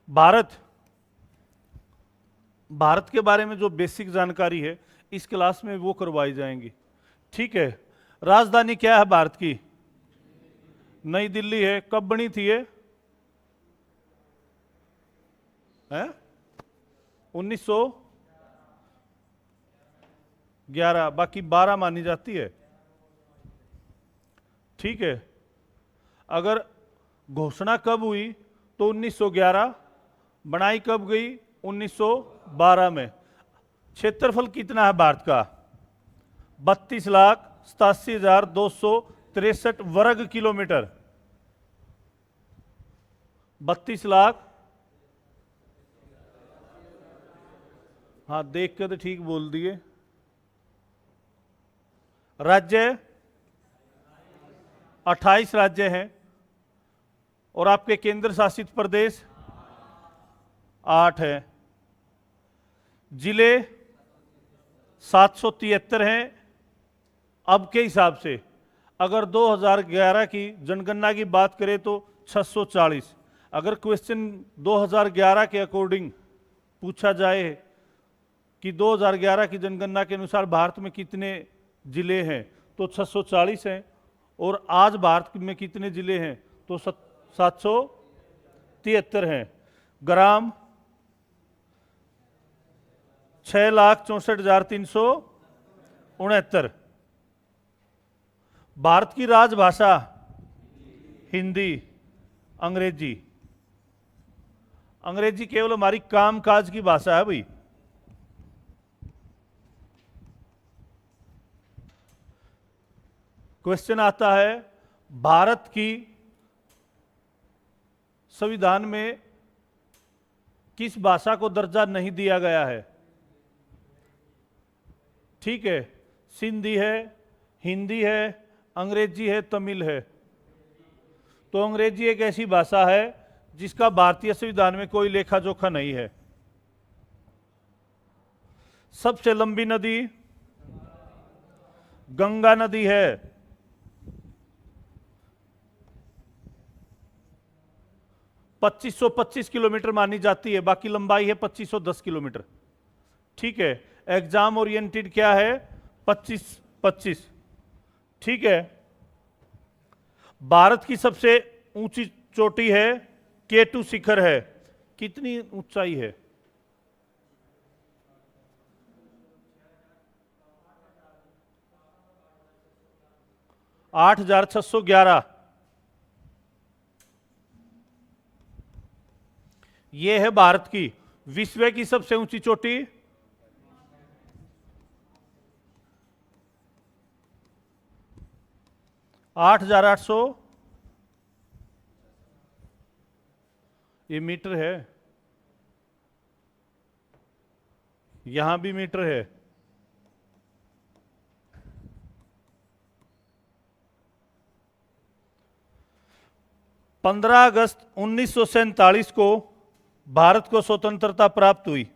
भारत भारत के बारे में जो बेसिक जानकारी है इस क्लास में वो करवाई जाएंगी। ठीक है। राजधानी क्या है भारत की? नई दिल्ली है। कब बनी थी ये? 1911। बाकी 12 मानी जाती है। ठीक है। अगर घोषणा कब हुई तो 1911, बनाई कब गई? 1912 में। क्षेत्रफल कितना है भारत का? 32,87,263 वर्ग किलोमीटर। 32 लाख। हाँ, देख के तो ठीक बोल दिए। राज्य 28 राज्य हैं। और आपके केंद्र शासित प्रदेश 8 है। जिले 773 हैं। अब के हिसाब से अगर 2011 की जनगणना की बात करें तो 640। अगर क्वेश्चन 2011 के अकॉर्डिंग पूछा जाए कि 2011 की जनगणना के अनुसार भारत में कितने जिले हैं तो 640 हैं। और आज भारत में कितने जिले हैं तो 773 हैं। ग्राम 6,64,369। भारत की राजभाषा हिंदी। अंग्रेजी अंग्रेजी केवल हमारी कामकाज की भाषा है भाई। क्वेश्चन आता है भारत की संविधान में किस भाषा को दर्जा नहीं दिया गया है? ठीक है। सिंधी है, हिंदी है, अंग्रेजी है, तमिल है। तो अंग्रेजी एक ऐसी भाषा है जिसका भारतीय संविधान में कोई लेखा जोखा नहीं है। सबसे लंबी नदी गंगा नदी है। 2525 किलोमीटर मानी जाती है। बाकी लंबाई है 2510 किलोमीटर। ठीक है। एग्जाम ओरिएंटेड क्या है? 25-25। ठीक है। भारत की सबसे ऊंची चोटी है K2 शिखर है। कितनी ऊंचाई है? 8,611। यह है भारत की। विश्व की सबसे ऊंची चोटी 8,800। ये मीटर है। यहां भी मीटर है। पंद्रह अगस्त 1947 को भारत को स्वतंत्रता प्राप्त हुई।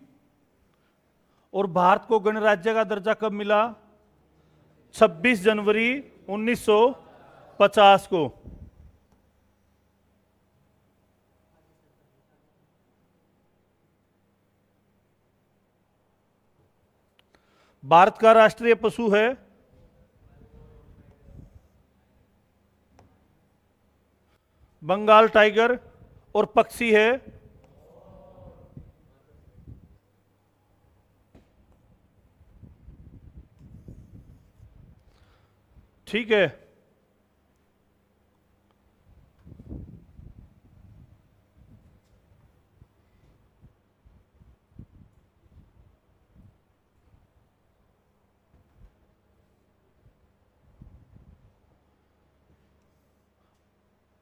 और भारत को गणराज्य का दर्जा कब मिला? 26 जनवरी 1950 को। भारत का राष्ट्रीय पशु है बंगाल टाइगर। और पक्षी है ठीक है।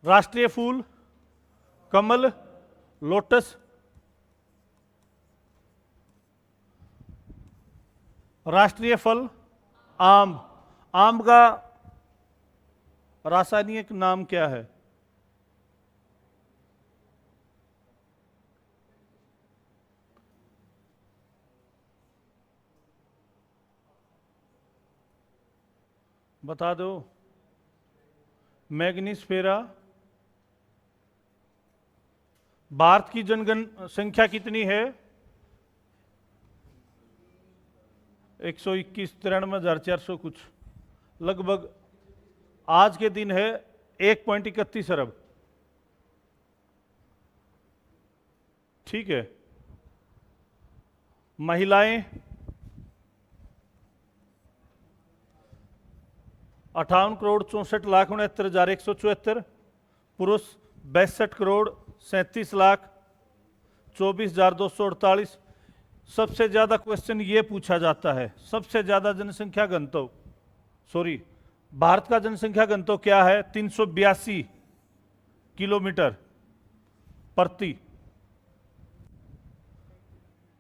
राष्ट्रीय फूल कमल, लोटस। राष्ट्रीय फल आम। आम का रासायनिक नाम क्या है? बता दो। मैग्नीस्फेरा भारत की जनसंख्या कितनी है? 121, 93,400 कुछ लगभग आज के दिन है 1.31 अरब। ठीक है। महिलाएं 58,64,69,174, पुरुष 62,67,24,248। सबसे ज्यादा क्वेश्चन ये पूछा जाता है, सबसे ज्यादा जनसंख्या घनत्व, सॉरी भारत का जनसंख्या घनत्व क्या है? 382 किलोमीटर प्रति।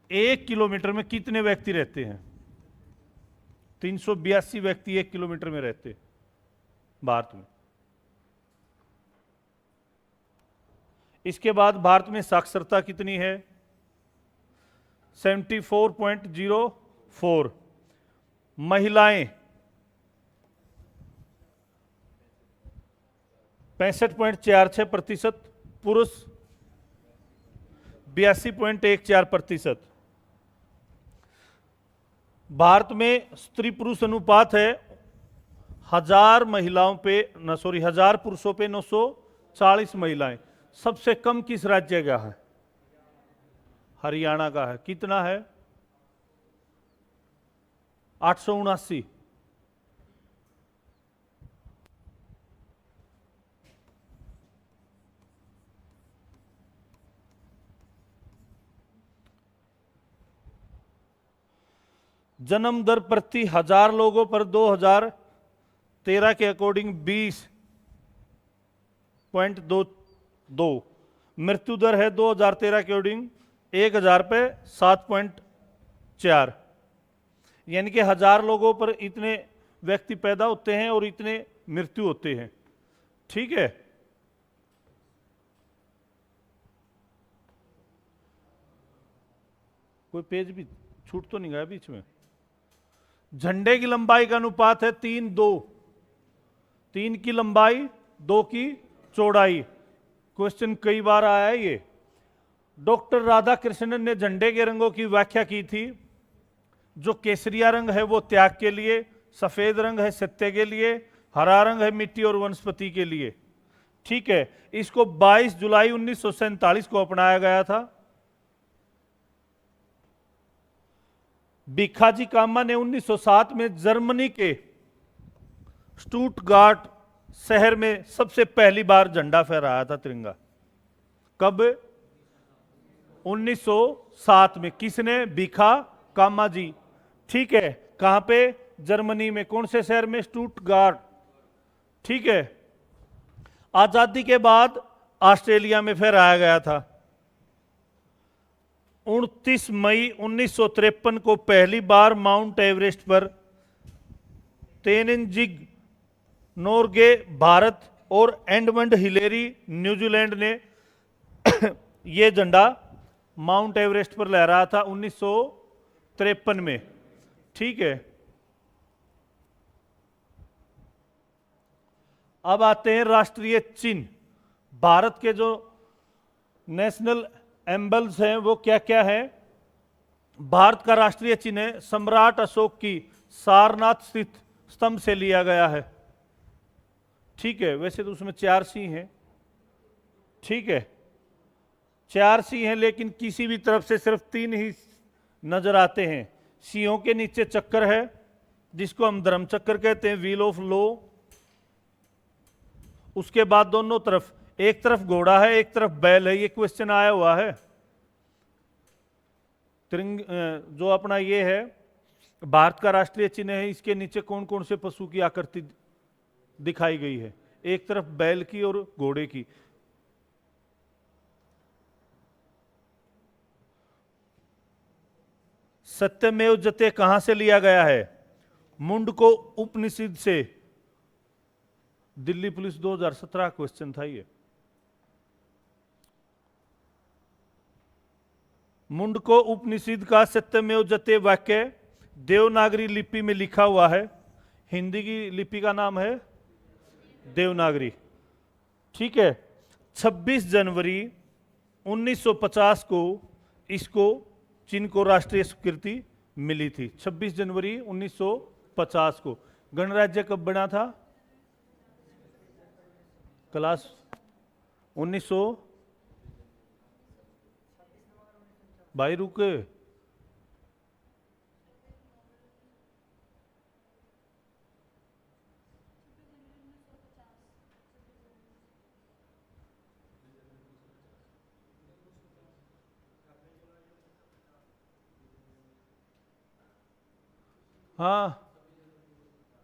1 किलोमीटर में कितने व्यक्ति रहते हैं? 382 व्यक्ति 1 किलोमीटर में रहते हैं भारत में। इसके बाद भारत में साक्षरता कितनी है? 74.04। महिलाएं 65.46%, पुरुष 82.14%। भारत में स्त्री पुरुष अनुपात है 1000 पुरुषों पे 940 महिलाएं। सबसे कम किस राज्य का है? हरियाणा का है। कितना है? 879। जन्म दर प्रति 1000 लोगों पर 2013 के अकॉर्डिंग 20.22। मृत्यु दर है 2013 के अकॉर्डिंग 1000 पे 7.4। यानी कि 1000 लोगों पर इतने व्यक्ति पैदा होते हैं और इतने मृत्यु होते हैं। ठीक है। कोई पेज भी छूट तो नहीं गया बीच में? झंडे की लंबाई का अनुपात है 3:2। 3 की लंबाई, 2 की चौड़ाई। क्वेश्चन कई बार आया है ये। डॉक्टर राधाकृष्णन ने झंडे के रंगों की व्याख्या की थी। जो केसरिया रंग है वो त्याग के लिए, सफेद रंग है सत्य के लिए, हरा रंग है मिट्टी और वनस्पति के लिए। ठीक है। इसको 22 जुलाई 1947 को अपनाया गया था। भिखाजी कामा ने 1907 में जर्मनी के स्टुटगार्ट शहर में सबसे पहली बार झंडा फहराया था, तिरंगा। कब? 1907 में। किसने? भिखा कामा जी। ठीक है। कहां पे? जर्मनी में। कौन से शहर में? स्टुटगार्ट। ठीक है। आजादी के बाद ऑस्ट्रेलिया में फहराया गया था। 29 मई 1953 को पहली बार माउंट एवरेस्ट पर तेनजिंग नोर्गे भारत और एडमंड हिलेरी न्यूजीलैंड ने यह झंडा माउंट एवरेस्ट पर लहराया था 1953 में। ठीक है। अब आते हैं राष्ट्रीय चिन्ह। भारत के जो नेशनल एम्बल्स हैं वो क्या क्या है? भारत का राष्ट्रीय चिन्ह है सम्राट अशोक की सारनाथ स्थित स्तंभ से लिया गया है। ठीक है। वैसे तो उसमें 4 सिंह हैं। ठीक है। 4 सिंह हैं, लेकिन किसी भी तरफ से सिर्फ 3 ही नजर आते हैं। सिंहों के नीचे चक्कर है जिसको हम धर्म चक्कर कहते हैं, व्हील ऑफ लॉ। उसके बाद दोनों तरफ, एक तरफ घोड़ा है एक तरफ बैल है। ये क्वेश्चन आया हुआ है। जो अपना ये है भारत का राष्ट्रीय चिन्ह है, इसके नीचे कौन कौन से पशु की आकृति दिखाई गई है? एक तरफ बैल की और घोड़े की। सत्यमेव जयते कहां से लिया गया है? मुंडको उपनिषद से। दिल्ली पुलिस 2017 क्वेश्चन था ये। मुंडको उपनिषद का सत्यमेव जयते वाक्य देवनागरी लिपि में लिखा हुआ है। हिंदी की लिपि का नाम है देवनागरी। ठीक है। 26 जनवरी 1950 को इसको चीन को राष्ट्रीय स्वीकृति मिली थी। 26 जनवरी 1950 को। गणराज्य कब बना था? क्लास 1900 भाई रुके, हाँ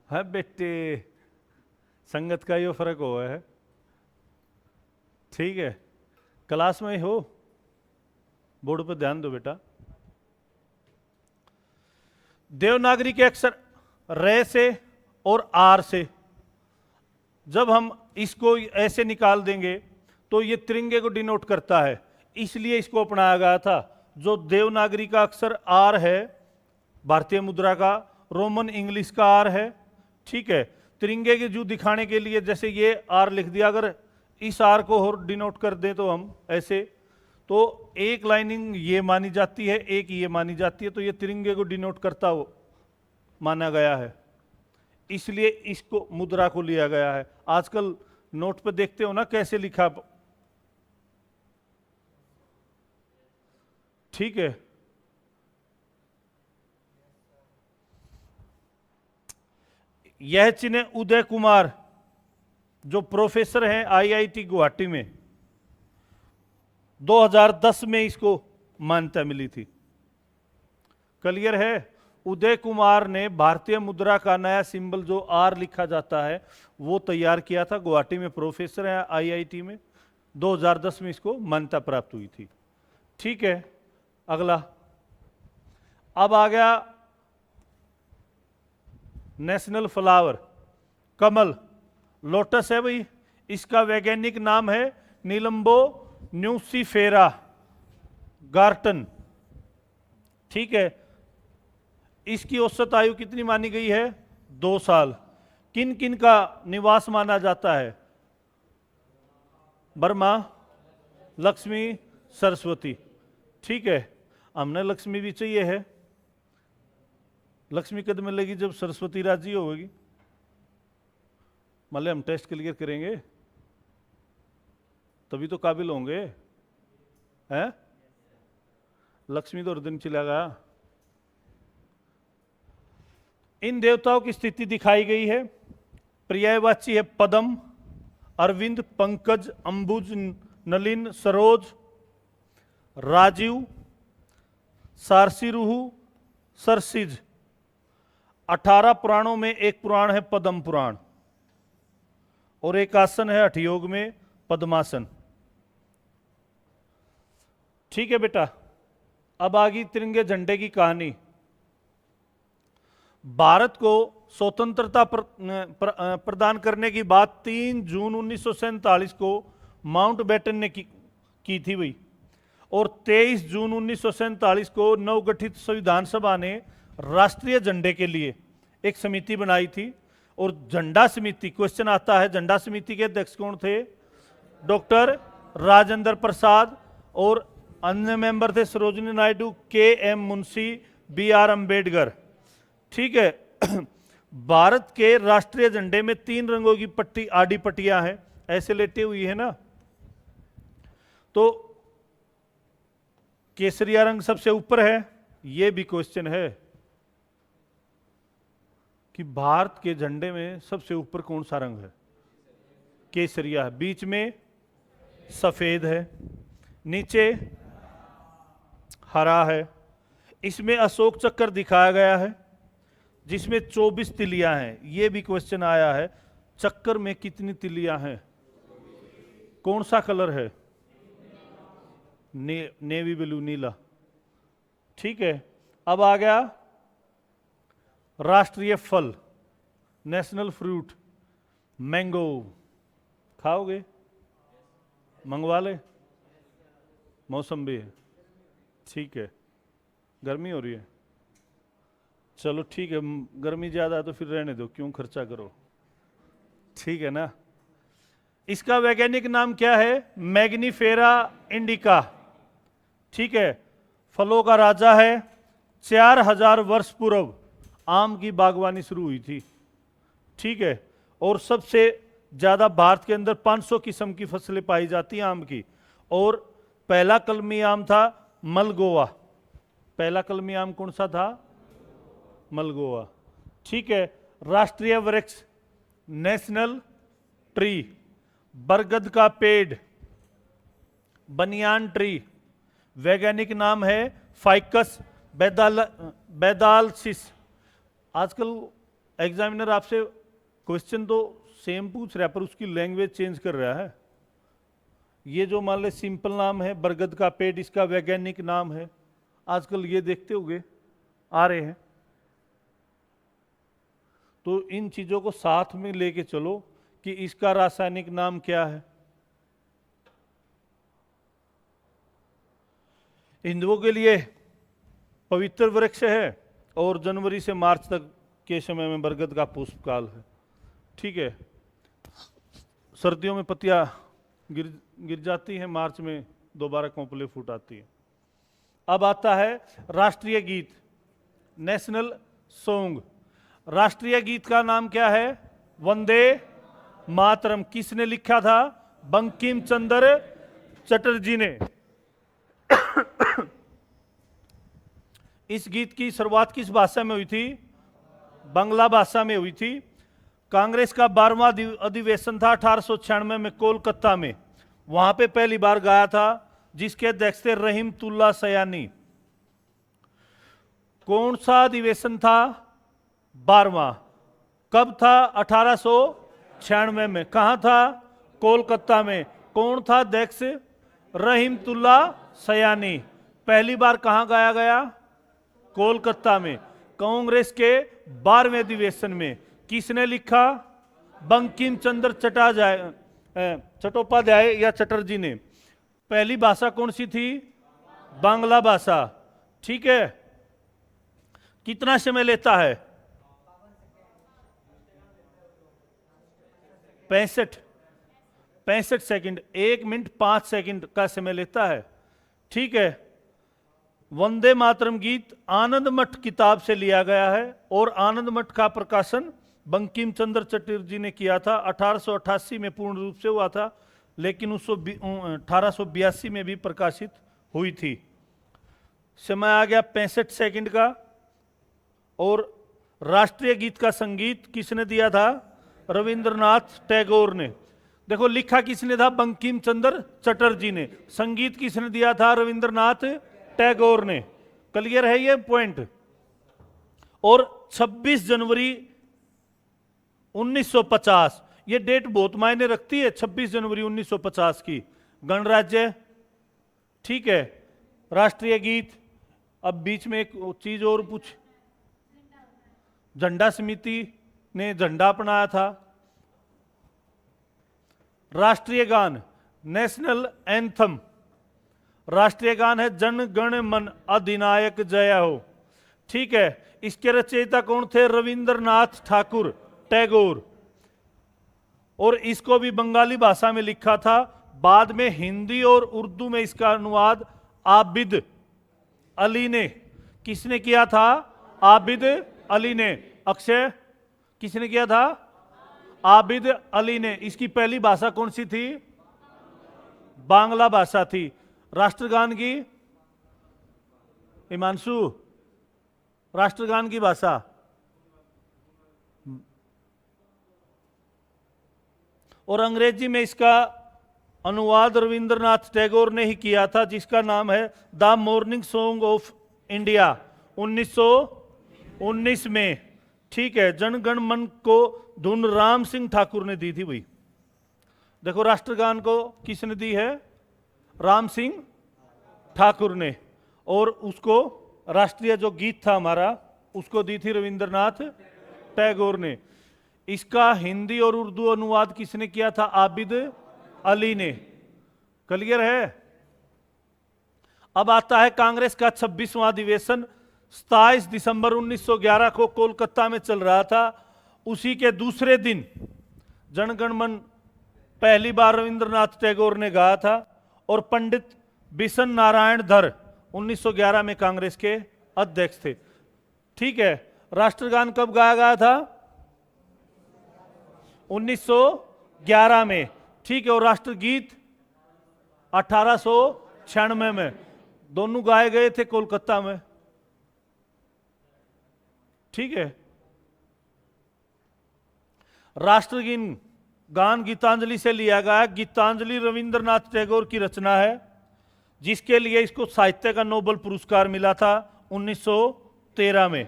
है बेटे, संगत का ये फर्क हुआ है। ठीक है, क्लास में ही हो, बोर्ड पर ध्यान दो बेटा। देवनागरी के अक्षर रे से और आर से जब हम इसको ऐसे निकाल देंगे तो ये तिरंगे को डिनोट करता है, इसलिए इसको अपनाया गया था। जो देवनागरी का अक्षर आर है भारतीय मुद्रा का, रोमन इंग्लिश का आर है। ठीक है, तिरंगे के जो दिखाने के लिए जैसे ये आर लिख दिया, अगर इस आर को और डिनोट कर दें तो हम ऐसे, तो एक लाइनिंग ये मानी जाती है, एक ये मानी जाती है, तो ये तिरंगे को डिनोट करता हो माना गया है, इसलिए इसको मुद्रा को लिया गया है। आजकल नोट पे देखते हो ना कैसे लिखा। ठीक है, यह चिन्ह उदय कुमार जो प्रोफेसर हैं आईआईटी गुवाहाटी में, 2010 में इसको मान्यता मिली थी। क्लियर है? उदय कुमार ने भारतीय मुद्रा का नया सिंबल जो आर लिखा जाता है वो तैयार किया था। गुवाहाटी में प्रोफेसर है आईआईटी में, 2010 में इसको मान्यता प्राप्त हुई थी। ठीक है, अगला अब आ गया नेशनल फ्लावर, कमल, लोटस है भाई। इसका वैज्ञानिक नाम है नीलम्बो न्यूसीफेरा गार्टन। ठीक है, इसकी औसत आयु कितनी मानी गई है? 2 साल। किन किन का निवास माना जाता है? ब्रह्मा, लक्ष्मी, सरस्वती। ठीक है, हमने लक्ष्मी भी चाहिए है। लक्ष्मी कद मिलेगी जब सरस्वती राजी होगी। मान हम टेस्ट क्लियर करेंगे तभी तो काबिल होंगे, हैं? लक्ष्मी तो दिन चलेगा। इन देवताओं की स्थिति दिखाई गई है। पर्यायवाची है पद्म, अरविंद, पंकज, अंबुज, नलिन, सरोज, राजीव, सारसीरुहु, सरसिज। 18 पुराणों में एक पुराण है पद्म पुराण, और एक आसन है हठयोग में पद्मासन। ठीक है बेटा, अब आ गई तिरंगे झंडे की कहानी। भारत को स्वतंत्रता प्रदान करने की बात 3 जून 1947 को माउंटबेटन ने की थी भाई, और 23 जून 1947 को नवगठित संविधान सभा ने राष्ट्रीय झंडे के लिए एक समिति बनाई थी। और झंडा समिति, क्वेश्चन आता है, झंडा समिति के अध्यक्ष कौन थे? डॉक्टर राजेंद्र प्रसाद, और अन्य मेंबर थे सरोजिनी नायडू, के.एम. मुंशी, बी.आर. अंबेडकर। ठीक है, भारत के राष्ट्रीय झंडे में 3 रंगों की पट्टी, आडी पट्टियां हैं, ऐसे लेटे हुई है ना। तो केसरिया रंग सबसे ऊपर है। यह भी क्वेश्चन है कि भारत के झंडे में सबसे ऊपर कौन सा रंग है? केसरिया है। बीच में सफेद है, नीचे हरा है। इसमें अशोक चक्र दिखाया गया है जिसमें 24 तिलियां हैं। यह भी क्वेश्चन आया है, चक्कर में कितनी तिलियां हैं? कौन सा कलर है? नेवी ब्लू, नीला। ठीक है, अब आ गया राष्ट्रीय फल, नेशनल फ्रूट, मैंगो। खाओगे? मंगवा ले। मौसम्बी है। ठीक है, गर्मी हो रही है, चलो ठीक है, गर्मी ज़्यादा है तो फिर रहने दो, क्यों खर्चा करो। ठीक है ना। इसका वैज्ञानिक नाम क्या है? Mangifera indica. ठीक है, फलों का राजा है। 4000 वर्ष पूर्व आम की बागवानी शुरू हुई थी। ठीक है, और सबसे ज्यादा भारत के अंदर 500 किस्म की फसलें पाई जाती हैं आम की। और पहला कलमी आम था मलगोवा। पहला कलमी आम कौन सा था? मलगोवा। ठीक है, राष्ट्रीय वृक्ष नेशनल ट्री, बरगद का पेड़, बनियान ट्री। वैज्ञानिक नाम है फाइकस बैदालसिस। आजकल एग्जामिनर आपसे क्वेश्चन तो सेम पूछ रहा है पर उसकी लैंग्वेज चेंज कर रहा है। ये जो मान ले सिंपल नाम है बरगद का पेड़, इसका वैज्ञानिक नाम है। आजकल ये देखते होंगे आ रहे हैं, तो इन चीजों को साथ में लेके चलो कि इसका रासायनिक नाम क्या है। हिंदुओं के लिए पवित्र वृक्ष है और जनवरी से मार्च तक के समय में बरगद का पुष्पकाल है। ठीक है, सर्दियों में पत्तियां गिर जाती हैं, मार्च में दोबारा कोंपले फूट आती है। अब आता है राष्ट्रीय गीत नेशनल सॉन्ग। राष्ट्रीय गीत का नाम क्या है? वंदे मातरम। किसने लिखा था? बंकिम चंद्र चटर्जी ने। इस गीत की शुरुआत किस भाषा में हुई थी? बांग्ला भाषा में हुई थी। कांग्रेस का 12वां अधिवेशन था 1896 में कोलकाता में। वहां पे पहली बार गाया था, जिसके अध्यक्ष थे रहीमतुल्ला सयानी। कौन सा अधिवेशन था? 12वां। कब था? 1896 में। कहां था? कोलकाता में। कौन था अध्यक्ष? रहीमतुल्ला सयानी। पहली बार कहां गाया गया? कोलकाता में। कांग्रेस के 12वें अधिवेशन में। किसने लिखा? बंकिम चंद्र चट्टोपाध्याय या चटर्जी ने। पहली भाषा कौन सी थी? बांग्ला भाषा। ठीक है, कितना समय लेता है? 65 सेकंड। 1 मिनट 5 सेकंड का समय लेता है। ठीक है, वंदे मातरम गीत आनंद मठ किताब से लिया गया है और आनंद मठ का प्रकाशन बंकिम चंद्र चटर्जी ने किया था। 1888 में पूर्ण रूप से हुआ था, लेकिन 1882 में भी प्रकाशित हुई थी। समय आ गया 65 सेकंड का। और राष्ट्रीय गीत का संगीत किसने दिया था? रविंद्रनाथ टैगोर ने। देखो लिखा किसने था? बंकिम चंद्र चटर्जी ने। संगीत किसने दिया था? रविंद्रनाथ टैगोर ने। क्लियर है ये पॉइंट? और 26 जनवरी 1950, ये डेट बहुत मायने रखती है। 26 जनवरी 1950 की गणराज्य। ठीक है, राष्ट्रीय गीत। अब बीच में एक चीज और पूछ, झंडा समिति ने झंडा अपनाया था। राष्ट्रीय गान नेशनल एंथम। राष्ट्रीय गान है जन गण मन अधिनायक जय हो। ठीक है, इसके रचयिता कौन थे? रविंद्रनाथ ठाकुर टैगोर। और इसको भी बंगाली भाषा में लिखा था। बाद में हिंदी और उर्दू में इसका अनुवाद आबिद अली ने। किसने किया था? आबिद अली ने। अक्षय, किसने किया था? आबिद अली ने। इसकी पहली भाषा कौन सी थी? बांग्ला भाषा थी। राष्ट्रगान की हिमांशु, राष्ट्रगान की भाषा और अंग्रेजी में इसका अनुवाद रविंद्रनाथ टैगोर ने ही किया था, जिसका नाम है the morning song of India 1919 में। ठीक है, जनगण मन को धुन राम सिंह ठाकुर ने दी थी भाई। देखो राष्ट्रगान को किसने दी है? राम सिंह ठाकुर ने। और उसको राष्ट्रीय जो गीत था हमारा, उसको दी थी रविंद्रनाथ टैगोर ने। इसका हिंदी और उर्दू अनुवाद किसने किया था? आबिद अली ने। क्लियर है? अब आता है कांग्रेस का 26वां अधिवेशन। 27 दिसंबर 1911 को कोलकाता में चल रहा था। उसी के दूसरे दिन जनगण मन पहली बार रविंद्रनाथ टैगोर ने गाया था, और पंडित बिशन नारायण धर 1911 में कांग्रेस के अध्यक्ष थे। ठीक है, राष्ट्रगान कब गाया गया था? 1911 में। ठीक है, और राष्ट्रगीत 1896 में। दोनों गाए गए थे कोलकाता में। ठीक है, राष्ट्रगीत गान गीतांजलि से लिया गया। गीतांजलि रविंद्रनाथ टैगोर की रचना है, जिसके लिए इसको साहित्य का नोबेल पुरस्कार मिला था 1913 में।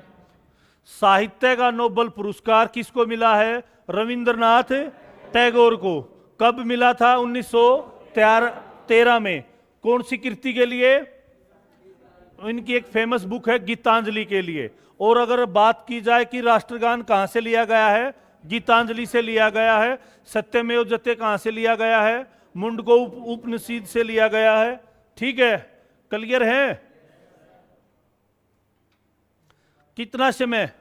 साहित्य का नोबेल पुरस्कार किसको मिला है? रविंद्रनाथ टैगोर को। कब मिला था? 1913 में। कौन सी कृति के लिए? इनकी एक फेमस बुक है गीतांजलि के लिए। और अगर बात की जाए कि राष्ट्रगान कहां से लिया गया है, गीतांजलि से लिया गया है। सत्यमेव जयते कहां से लिया गया है? मुंडको उपनिषद से लिया गया है। ठीक है, क्लियर है? कितना समय?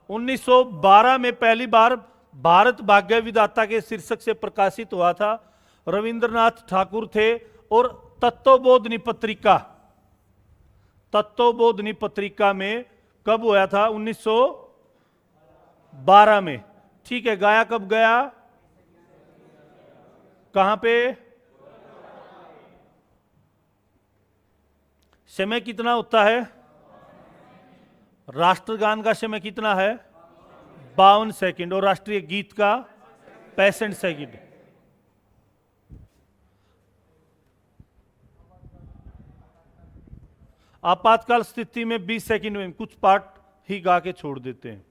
1912 में पहली बार भारत भाग्य विधाता के शीर्षक से प्रकाशित हुआ था। रविंद्रनाथ ठाकुर थे। और तत्वबोधिनी पत्रिका में कब हुआ था? 1912 में। ठीक है, गाया कब गया? कहां पे? समय कितना होता है? राष्ट्रगान का समय कितना है? 52 सेकंड। और राष्ट्रीय गीत का 65 सेकंड। आपातकाल स्थिति में 20 सेकंड में कुछ पार्ट ही गा के छोड़ देते हैं।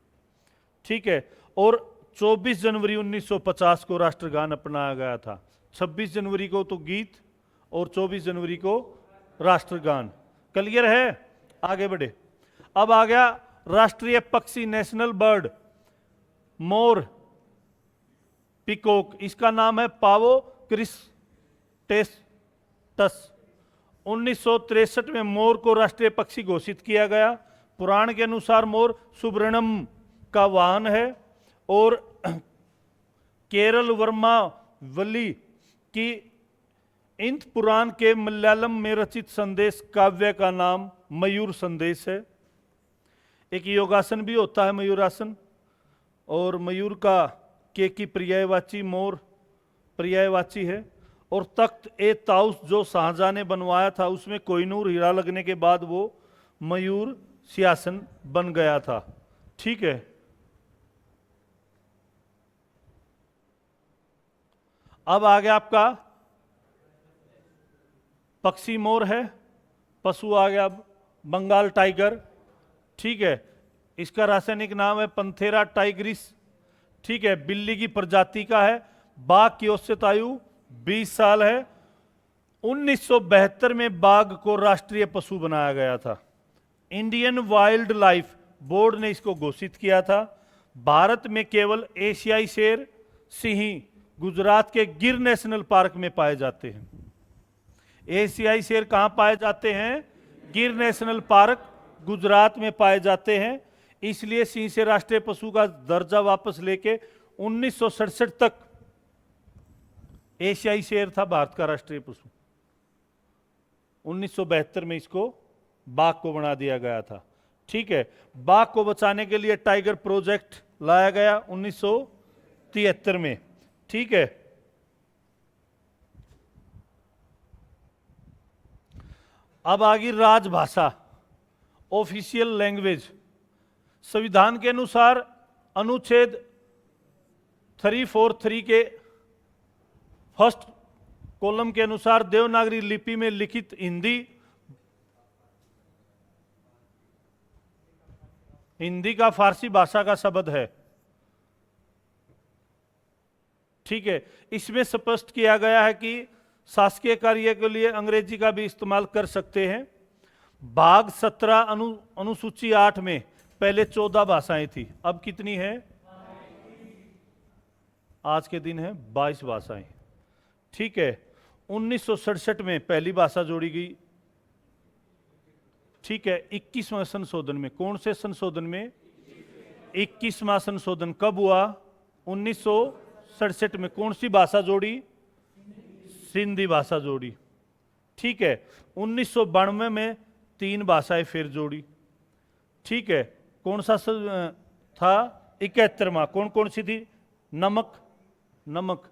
ठीक है, और 24 जनवरी 1950 को राष्ट्रगान अपनाया गया था। 26 जनवरी को तो गीत और 24 जनवरी को राष्ट्रगान। क्लियर है? आगे बढ़े। अब आ गया राष्ट्रीय पक्षी, नेशनल बर्ड, मोर, पिकॉक। इसका नाम है पावो क्रिस्टेटस। 1963 में मोर को राष्ट्रीय पक्षी घोषित किया गया। पुराण के अनुसार मोर सुब्रह्मण्यम का वाहन है। और केरल वर्मा वली की इंद पुराण के मलयालम में रचित संदेश काव्य का नाम मयूर संदेश है। एक योगासन भी होता है मयूरासन। और मयूर का के की पर्यायवाची मोर पर्यायवाची है। और तख्त ए ताउस जो शाहजहां ने बनवाया था, उसमें कोहिनूर हीरा लगने के बाद वो मयूर सिंहासन बन गया था। ठीक है, अब आ गया आपका पक्षी मोर है। पशु आ गया अब बंगाल टाइगर। ठीक है, इसका रासायनिक नाम है पंथेरा टाइग्रिस। ठीक है, बिल्ली की प्रजाति का है। बाघ की औसत आयु 20 साल है। 1972 में बाघ को राष्ट्रीय पशु बनाया गया था। इंडियन वाइल्ड लाइफ बोर्ड ने इसको घोषित किया था। भारत में केवल एशियाई शेर सिंह गुजरात के गिर नेशनल पार्क में पाए जाते हैं। एशियाई शेर कहां पाए जाते हैं? गिर नेशनल पार्क गुजरात में पाए जाते हैं। इसलिए सिंह से राष्ट्रीय पशु का दर्जा वापस लेके 1967 तक एशियाई शेर था भारत का राष्ट्रीय पशु। 1972 में इसको बाघ को बना दिया गया था। ठीक है, बाघ को बचाने के लिए टाइगर प्रोजेक्ट लाया गया 1973 में। ठीक है, अब आ गई राजभाषा, ऑफिशियल लैंग्वेज। संविधान के अनुसार अनुच्छेद 343 के फर्स्ट कॉलम के अनुसार देवनागरी लिपि में लिखित हिंदी का फारसी भाषा का शब्द है। ठीक है, इसमें स्पष्ट किया गया है कि शासकीय कार्य के लिए अंग्रेजी का भी इस्तेमाल कर सकते हैं। भाग 17 अनुसूची 8 में पहले 14 भाषाएं थी, अब कितनी है? आज के दिन है 22 भाषाएं। ठीक है, 1967 में पहली भाषा जोड़ी गई। ठीक है, 21वां संशोधन में। कौन से संशोधन में? 21वां संशोधन कब हुआ? 67 में कौन सी भाषा जोड़ी? सिंधी भाषा जोड़ी। ठीक है, 1992 में 3 भाषाएं फिर जोड़ी। ठीक है, कौन सा था? 71वां। कौन कौन सी थी? नमक, नमक,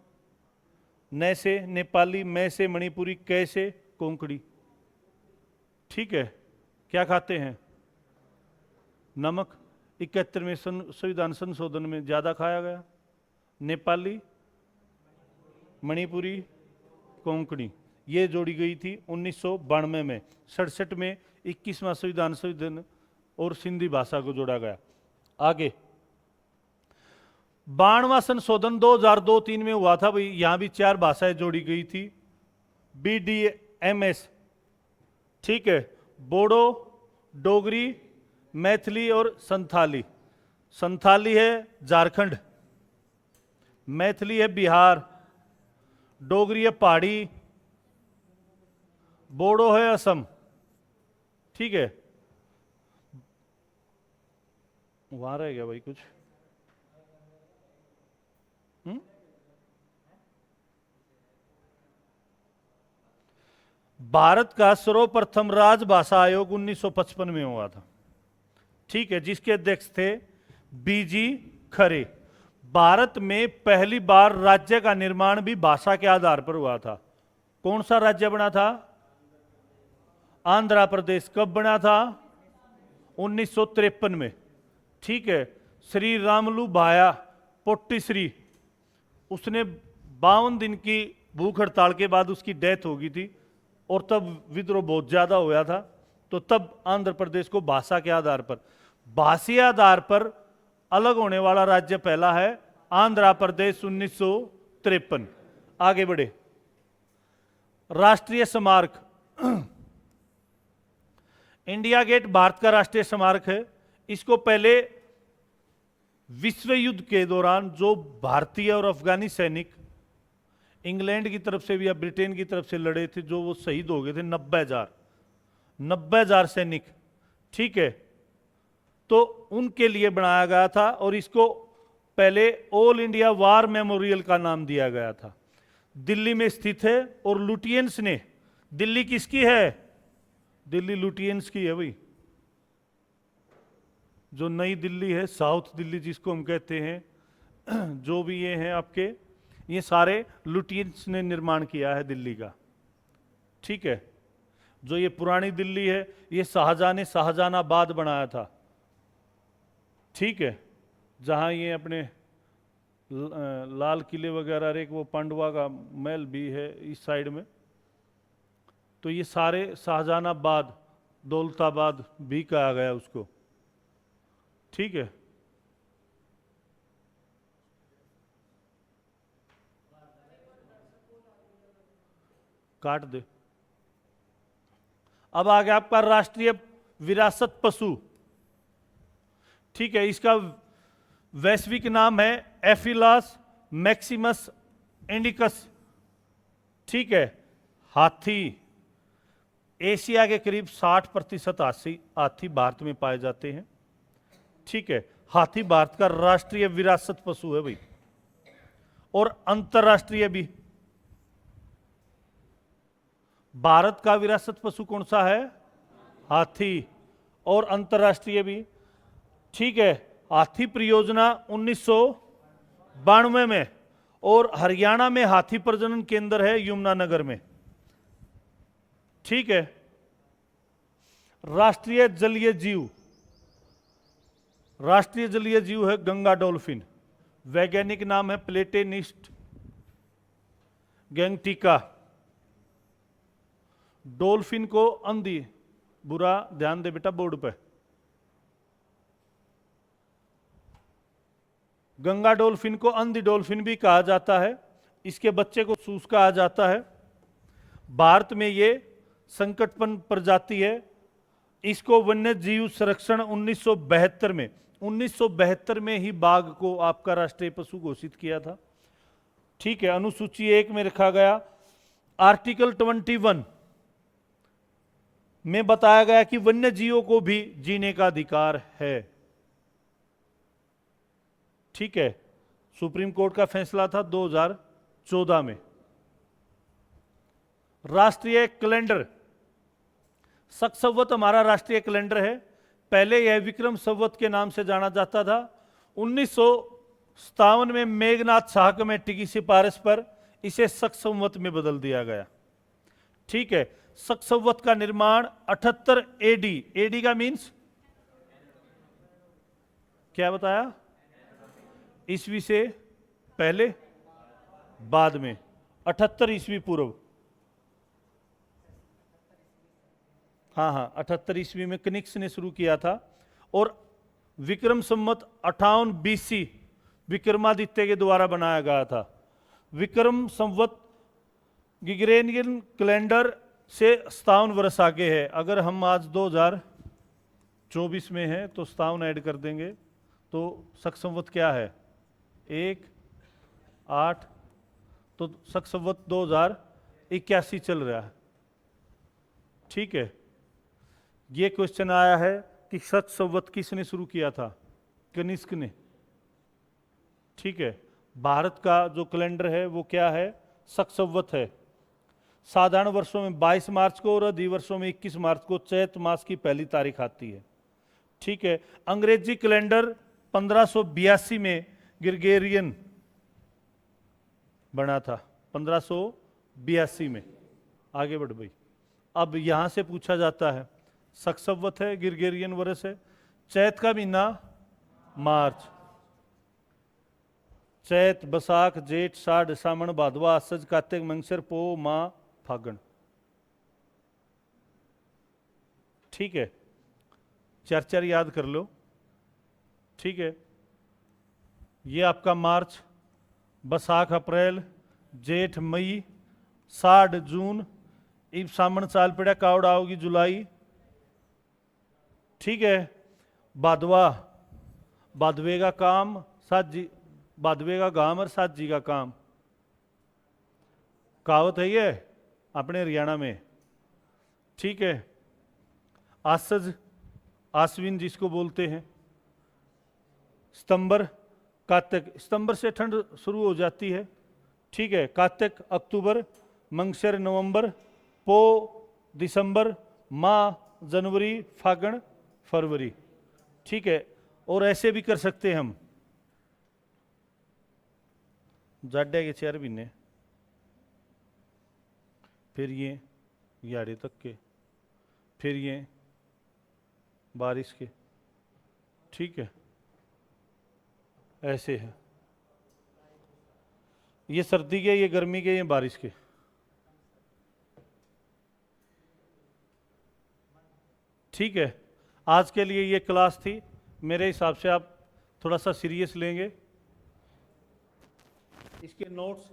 न से नेपाली, मैं से मणिपुरी, कै से कोंकणी। ठीक है, क्या खाते हैं? नमक। 71वें संविधान संशोधन में ज्यादा खाया गया नेपाली, मणिपुरी, कोंकणी। ये जोड़ी गई थी 1992 में। 67 में 21वां संविधान संशोधन और सिंधी भाषा को जोड़ा गया। आगे 92वां संशोधन 2002-3 में हुआ था भाई, यहां भी 4 भाषाएं जोड़ी गई थी। BDMS। ठीक है, बोडो, डोगरी, मैथिली और संथाली। संथाली है झारखंड, मैथिली है बिहार, डोगरी है पहाड़ी, बोडो है असम। ठीक है, वहां रह गया भाई कुछ। भारत का सर्वप्रथम राजभाषा आयोग 1955 में हुआ था। ठीक है, जिसके अध्यक्ष थे BG खरे। भारत में पहली बार राज्य का निर्माण भी भाषा के आधार पर हुआ था। कौन सा राज्य बना था? आंध्र प्रदेश। कब बना था? 1953 में। ठीक है, श्री रामलू भाया पोट्टीश्री, उसने 52 दिन की भूख हड़ताल के बाद उसकी डेथ हो गई थी और तब विद्रोह बहुत ज्यादा हुआ था, तो तब आंध्र प्रदेश को भाषा के आधार पर, भाषीय आधार पर अलग होने वाला राज्य पहला है आंध्र प्रदेश 1953। आगे बढ़े। राष्ट्रीय स्मारक। इंडिया गेट भारत का राष्ट्रीय स्मारक है। इसको पहले विश्व युद्ध के दौरान जो भारतीय और अफगानी सैनिक इंग्लैंड की तरफ से भी या ब्रिटेन की तरफ से लड़े थे, जो वो शहीद हो गए थे, 90,000 सैनिक। ठीक है, तो उनके लिए बनाया गया था और इसको पहले ऑल इंडिया वार मेमोरियल का नाम दिया गया था। दिल्ली में स्थित है और लुटियंस ने, दिल्ली किसकी है? दिल्ली लुटियंस की है भाई। जो नई दिल्ली है, साउथ दिल्ली जिसको हम कहते हैं, जो भी ये हैं आपके, ये सारे लुटियंस ने निर्माण किया है दिल्ली का। ठीक है, जो ये पुरानी दिल्ली है, ये शाहजहां ने शाहजहानाबाद बनाया था। ठीक है, जहां ये अपने लाल किले वगैरह, एक वो पांडवा का महल भी है इस साइड में, तो ये सारे शाहजहानाबाद, दौलताबाद भी कहा गया उसको। ठीक है, काट दे। अब आ गया आपका राष्ट्रीय विरासत पशु। ठीक है, इसका वैश्विक नाम है एफिलास मैक्सिमस इंडिकस। ठीक है, हाथी। एशिया के करीब 60% हाथी भारत में पाए जाते हैं। ठीक है, हाथी भारत का राष्ट्रीय विरासत पशु है भाई, और अंतरराष्ट्रीय भी। भारत का विरासत पशु कौन सा है? हाथी, और अंतरराष्ट्रीय भी। ठीक है, हाथी परियोजना 1992 में, और हरियाणा में हाथी प्रजनन केंद्र है यमुनानगर में। ठीक है, राष्ट्रीय जलीय जीव। राष्ट्रीय जलीय जीव है गंगा डॉल्फिन। वैज्ञानिक नाम है प्लेटेनिस्ट गैंगटिका। डॉल्फिन को अंधी, बुरा ध्यान दे बेटा बोर्ड पे, गंगा डॉल्फिन को अंधी डॉल्फिन भी कहा जाता है। इसके बच्चे को सूस कहा जाता है। भारत में ये संकटपन प्रजाति है। इसको वन्य जीव संरक्षण 1972 में ही बाघ को आपका राष्ट्रीय पशु घोषित किया था। ठीक है, अनुसूची 1 में रखा गया। आर्टिकल 21 में बताया गया कि वन्य जीवों को भी जीने का अधिकार है। ठीक है, सुप्रीम कोर्ट का फैसला था 2014 में। राष्ट्रीय कैलेंडर, शक संवत हमारा राष्ट्रीय कैलेंडर है। पहले यह विक्रम संवत के नाम से जाना जाता था। 1957 में मेघनाथ शाह कमेटी की सिफारिश पर इसे शक संवत में बदल दिया गया। ठीक है, शक संवत का निर्माण 78 एडी, एडी का मीन्स क्या बताया? ईस्वी से पहले बाद में, 78 ईस्वी पूर्व। हाँ, 78 ईस्वी में कनिक्स ने शुरू किया था। और विक्रम संवत 58 बीसी विक्रमादित्य के द्वारा बनाया गया था। विक्रम संवत ग्रेगोरियन कैलेंडर से 57 वर्ष आगे है। अगर हम आज 2024 में हैं तो 57 ऐड कर देंगे तो शक संवत क्या है? 1-8, तो शक संवत 2081 चल रहा है। ठीक है, ये क्वेश्चन आया है कि शक संवत किसने शुरू किया था? कनिष्क ने। ठीक है, भारत का जो कैलेंडर है वो क्या है? शक संवत है। साधारण वर्षों में 22 मार्च को और अधि वर्षों में 21 मार्च को चैत मास की पहली तारीख आती है। ठीक है, अंग्रेजी कैलेंडर 1582 में ग्रेगोरियन बना था, 1582 में। आगे बढ़ भाई। अब यहां से पूछा जाता है, शक संवत है, ग्रेगोरियन वर्ष है, चैत का महीना मार्च, चैत, बैसाख, जेठ, साढ़, सामण, भादवा, असज, कार्तिक, मंगसर, पो, माह, फागण। ठीक है, 4-4 याद कर लो। ठीक है, ये आपका मार्च, बैसाख अप्रैल, जेठ मई, साढ़ जून, इब सामण साल पड़ा, कावड़ आओगी जुलाई। ठीक है, भादवा, भादवे का काम, सात जी, भादवे का गाम और सात जी का काम। कहावत है ये अपने हरियाणा में। ठीक है, आसज, आश्विन जिसको बोलते हैं, सितंबर, कार्तिक, सितंबर से ठंड शुरू हो जाती है। ठीक है, कार्तिक, अक्टूबर, मंगसर, नवंबर, पो, दिसंबर, माह, जनवरी, फागण, फरवरी। ठीक है, और ऐसे भी कर सकते हैं हम, जाड्या के 4 महीने, फिर ये याड़े तक के, फिर ये बारिश के। ठीक है, ऐसे है, ये सर्दी के, ये गर्मी के, ये बारिश के। ठीक है, आज के लिए ये क्लास थी। मेरे हिसाब से आप थोड़ा सा सीरियस लेंगे। इसके नोट्स